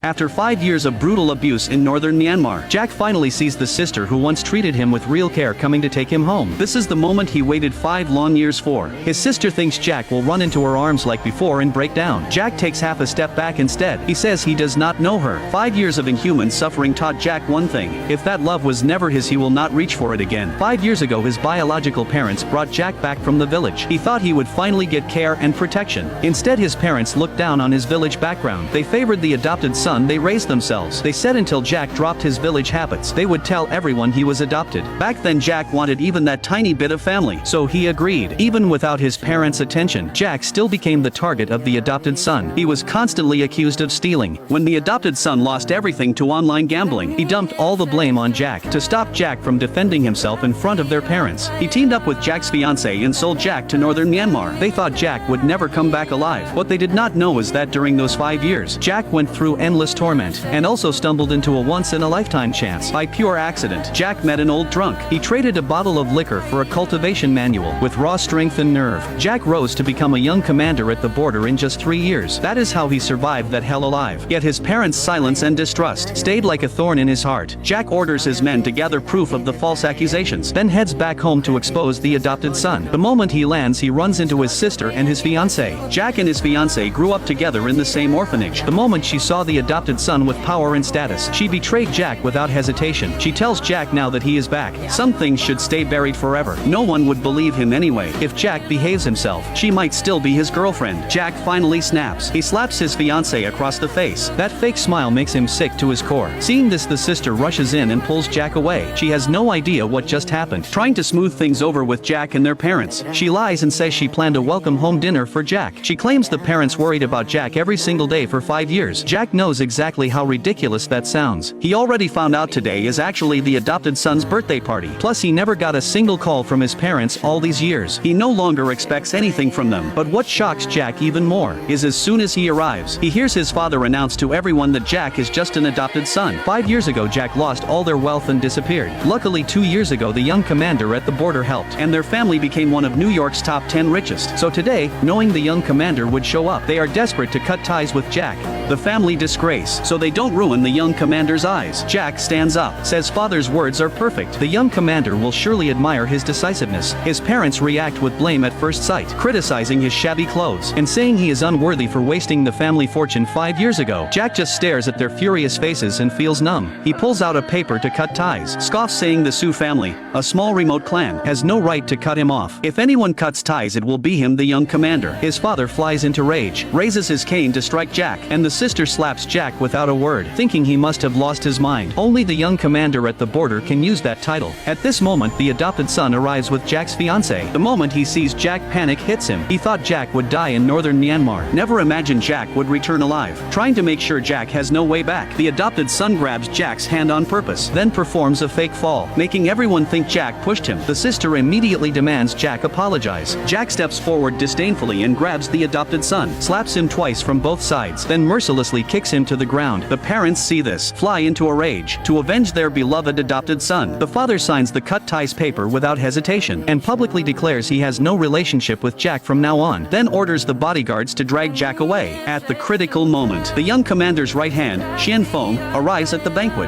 After 5 years of brutal abuse in northern Myanmar, Jack finally sees the sister who once treated him with real care coming to take him home. This is the moment he waited 5 long years for. His sister thinks Jack will run into her arms like before and break down. Jack takes half a step back instead. He says he does not know her. 5 years of inhuman suffering taught Jack one thing: if that love was never his, he will not reach for it again. 5 years ago, his biological parents brought Jack back from the village. He thought he would finally get care and protection. Instead, his parents looked down on his village background. They favored the adopted son they raised themselves. They said until Jack dropped his village habits, they would tell everyone he was adopted. Back then, Jack wanted even that tiny bit of family, so he agreed. Even without his parents' attention, Jack still became the target of the adopted son. He was constantly accused of stealing. When the adopted son lost everything to online gambling, he dumped all the blame on Jack. To stop Jack from defending himself in front of their parents, he teamed up with Jack's fiancée and sold Jack to northern Myanmar. They thought Jack would never come back alive. What they did not know is that during those 5 years, Jack went through endless torment and also stumbled into a once-in-a-lifetime chance. By pure accident, Jack met an old drunk. He traded a bottle of liquor for a cultivation manual. With raw strength and nerve, Jack rose to become a young commander at the border in just 3 years. That is how he survived that hell alive. Yet his parents' silence and distrust stayed like a thorn in his heart. Jack orders his men to gather proof of the false accusations, then heads back home to expose the adopted son. The moment he lands, he runs into his sister and his fiancée. Jack and his fiancée grew up together in the same orphanage. The moment she saw the adopted son with power and status, she betrayed Jack without hesitation. She tells Jack now that he is back, some things should stay buried forever. No one would believe him anyway. If Jack behaves himself, she might still be his girlfriend. Jack finally snaps. He slaps his fiancée across the face. That fake smile makes him sick to his core. Seeing this, the sister rushes in and pulls Jack away. She has no idea what just happened. Trying to smooth things over with Jack and their parents, she lies and says she planned a welcome home dinner for Jack. She claims the parents worried about Jack every single day for 5 years. Jack knows exactly how ridiculous that sounds. He already found out today is actually the adopted son's birthday party. Plus, he never got a single call from his parents all these years. He no longer expects anything from them. But what shocks Jack even more is as soon as he arrives, he hears his father announce to everyone that Jack is just an adopted son. 5 years ago, Jack lost all their wealth and disappeared. Luckily, 2 years ago, the young commander at the border helped, and their family became one of New York's top 10 richest. So today, knowing the young commander would show up, they are desperate to cut ties with Jack, the family disgrace, so they don't ruin the young commander's eyes. Jack stands up, says father's words are perfect. The young commander will surely admire his decisiveness. His parents react with blame at first sight, criticizing his shabby clothes and saying he is unworthy for wasting the family fortune 5 years ago. Jack just stares at their furious faces and feels numb. He pulls out a paper to cut ties, scoffs, saying the Sioux family, a small remote clan, has no right to cut him off. If anyone cuts ties, it will be him, the young commander. His father flies into rage, raises his cane to strike Jack, and the sister slaps Jack without a word, thinking he must have lost his mind. Only the young commander at the border can use that title. At this moment, the adopted son arrives with Jack's fiancée. The moment he sees Jack, panic hits him. He thought Jack would die in northern Myanmar. Never imagined Jack would return alive. Trying to make sure Jack has no way back, the adopted son grabs Jack's hand on purpose, then performs a fake fall, making everyone think Jack pushed him. The sister immediately demands Jack apologize. Jack steps forward disdainfully and grabs the adopted son, slaps him twice from both sides, then mercilessly kicks him to the ground. The parents see this, fly into a rage. To avenge their beloved adopted son, the father signs the cut ties paper without hesitation and publicly declares he has no relationship with Jack from now on, then orders the bodyguards to drag Jack away. At the critical moment, the young commander's right hand, Xian Feng, arrives at the banquet.